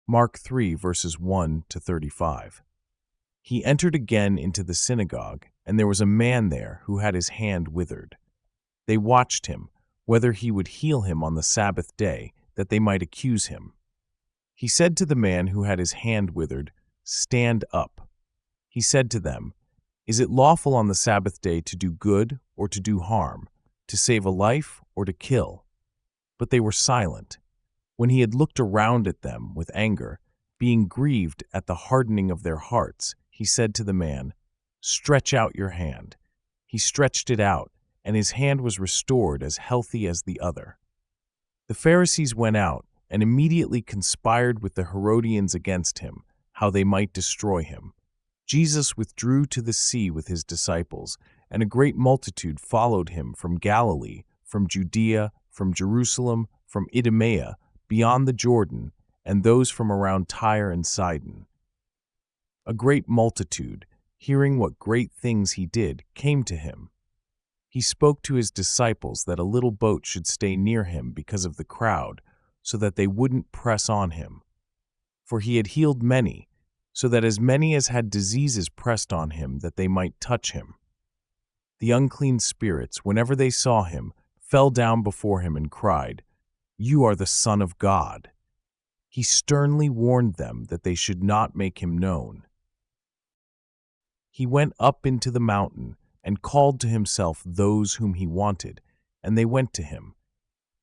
Mark 3, verses 1 to 35. He entered again into the synagogue, and there was a man there who had his hand withered. They watched him, whether he would heal him on the Sabbath day, that they might accuse him. He said to the man who had his hand withered, "Stand up." He said to them, "Is it lawful on the Sabbath day to do good or to do harm, to save a life or to kill?" But they were silent. When he had looked around at them with anger, being grieved at the hardening of their hearts, he said to the man, "Stretch out your hand." He stretched it out, and his hand was restored as healthy as the other. The Pharisees went out and immediately conspired with the Herodians against him, how they might destroy him. Jesus withdrew to the sea with his disciples, and a great multitude followed him from Galilee, from Judea, from Jerusalem, from Idumea, beyond the Jordan, and those from around Tyre and Sidon. A great multitude, hearing what great things he did, came to him. He spoke to his disciples that a little boat should stay near him because of the crowd, so that they wouldn't press on him. For he had healed many, so that as many as had diseases pressed on him that they might touch him. The unclean spirits, whenever they saw him, fell down before him and cried, "You are the Son of God." He sternly warned them that they should not make him known. He went up into the mountain and called to himself those whom he wanted, and they went to him.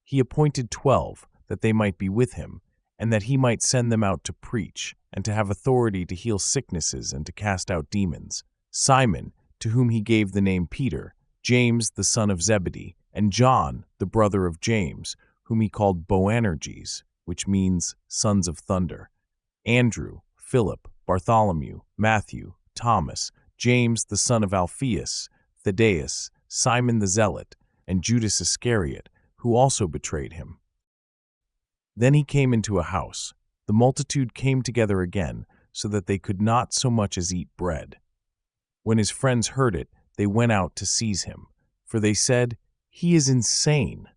He appointed 12, that they might be with him, and that he might send them out to preach, and to have authority to heal sicknesses and to cast out demons. Simon, to whom he gave the name Peter, James the son of Zebedee, and John, the brother of James, whom he called Boanerges, which means sons of thunder, Andrew, Philip, Bartholomew, Matthew, Thomas, James the son of Alphaeus, Thaddeus, Simon the Zealot, and Judas Iscariot, who also betrayed him. Then he came into a house. The multitude came together again, so that they could not so much as eat bread. When his friends heard it, they went out to seize him, for they said, "He is insane."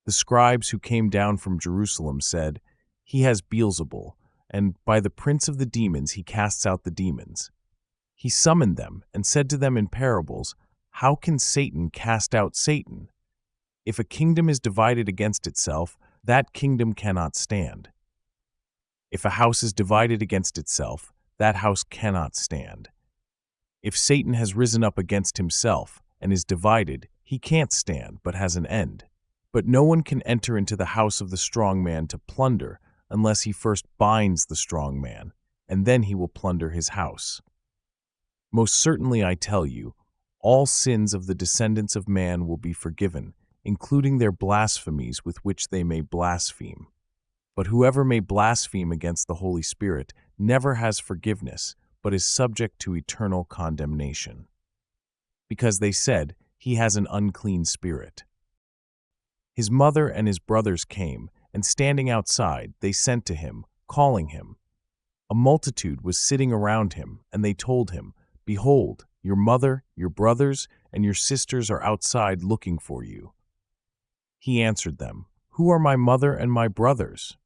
The scribes who came down from Jerusalem said, "He has Beelzebul, and by the prince of the demons he casts out the demons." He summoned them and said to them in parables, "How can Satan cast out Satan? If a kingdom is divided against itself, that kingdom cannot stand. If a house is divided against itself, that house cannot stand. If Satan has risen up against himself and is divided, he can't stand, but has an end. But no one can enter into the house of the strong man to plunder unless he first binds the strong man, and then he will plunder his house. Most certainly I tell you, all sins of the descendants of man will be forgiven, including their blasphemies with which they may blaspheme. But whoever may blaspheme against the Holy Spirit never has forgiveness, but is subject to eternal condemnation. Because they said, "He has an unclean spirit." His mother and his brothers came, and standing outside, they sent to him, calling him. A multitude was sitting around him, and they told him, "Behold, your mother, your brothers, and your sisters are outside looking for you." He answered them, "Who are my mother and my brothers?"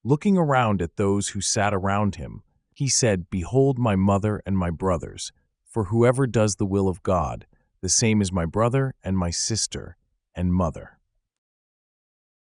Looking around at those who sat around him, he said, "Behold my mother and my brothers, for whoever does the will of God, the same is my brother and my sister and mother."